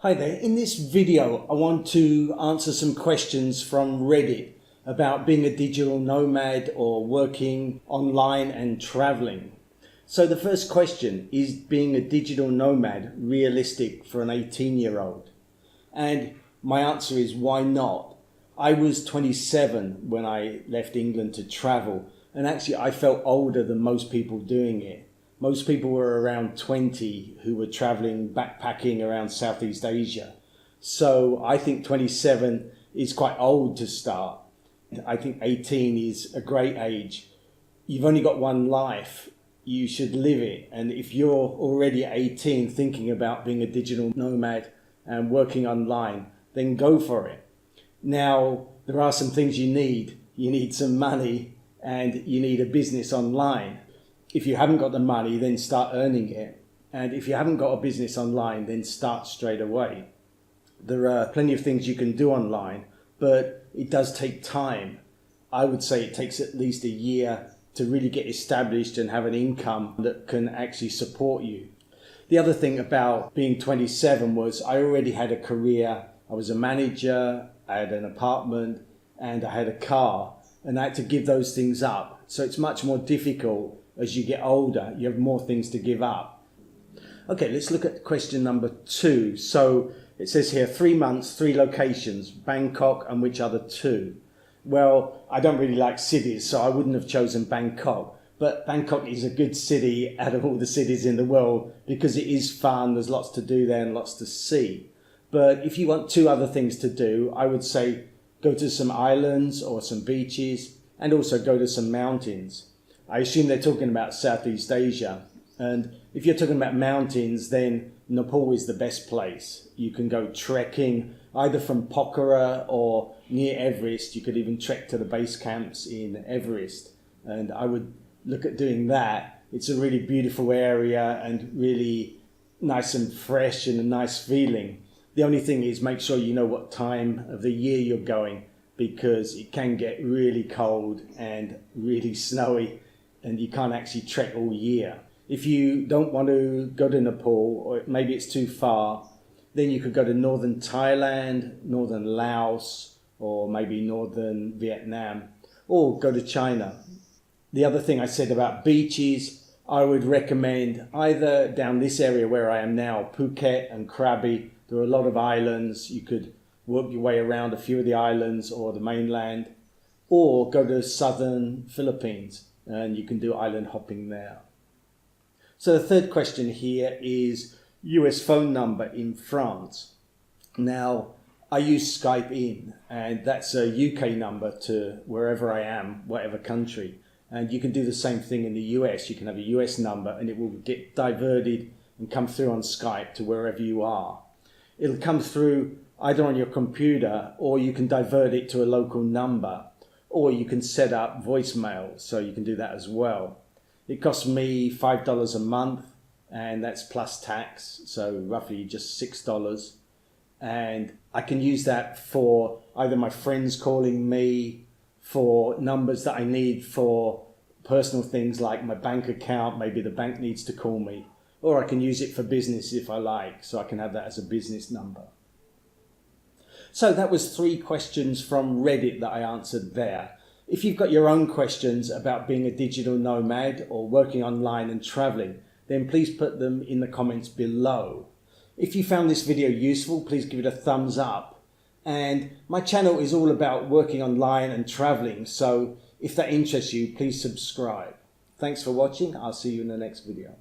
Hi there, in this video I want to answer some questions from Reddit about being a digital nomad or working online and traveling. So the first question is, being a digital nomad realistic for an 18-year-old? And my answer is, why not? I was 27 when I left England to travel, and actually I felt older than most people doing it. Most people were around 20 who were traveling, backpacking around Southeast Asia. So I think 27 is quite old to start. I think 18 is a great age. You've only got one life. You should live it. And if you're already 18 thinking about being a digital nomad and working online, then go for it. Now, there are some things you need. You need some money and you need a business online. If you haven't got the money, then start earning it. And if you haven't got a business online, then start straight away. There are plenty of things you can do online, but it does take time. I would say it takes at least a year to really get established and have an income that can actually support you. The other thing about being 27 was I already had a career. I was a manager, I had an apartment, and I had a car, and I had to give those things up. So it's much more difficult. As you get older, you have more things to give up. Okay, let's look at question number 2. So it says here, 3 months, 3 locations, Bangkok and which other 2? Well, I don't really like cities, so I wouldn't have chosen Bangkok. But Bangkok is a good city out of all the cities in the world because it is fun, there's lots to do there and lots to see. But if you want 2 other things to do, I would say go to some islands or some beaches and also go to some mountains. I assume they're talking about Southeast Asia. And if you're talking about mountains, then Nepal is the best place. You can go trekking either from Pokhara or near Everest. You could even trek to the base camps in Everest. And I would look at doing that. It's a really beautiful area and really nice and fresh and a nice feeling. The only thing is, make sure you know what time of the year you're going, because it can get really cold and really snowy, and you can't actually trek all year. If you don't want to go to Nepal, or maybe it's too far, then you could go to northern Thailand, northern Laos, or maybe northern Vietnam, or go to China. The other thing I said about beaches, I would recommend either down this area where I am now, Phuket and Krabi. There are a lot of islands. You could work your way around a few of the islands or the mainland, or go to southern Philippines, and you can do island hopping there. So the third question here is US phone number in France. Now, I use Skype in, and that's a UK number to wherever I am, whatever country. And you can do the same thing in the US. You can have a US number and it will get diverted and come through on Skype to wherever you are. It'll come through either on your computer, or you can divert it to a local number, or you can set up voicemail, so you can do that as well. It costs me $5 a month, and that's plus tax, so roughly just $6. And I can use that for either my friends calling me, for numbers that I need for personal things like my bank account, maybe the bank needs to call me, or I can use it for business if I like, so I can have that as a business number. So that was 3 questions from Reddit that I answered there. If you've got your own questions about being a digital nomad or working online and traveling, then please put them in the comments below. If you found this video useful, please give it a thumbs up. And my channel is all about working online and traveling, so if that interests you, please subscribe. Thanks for watching. I'll see you in the next video.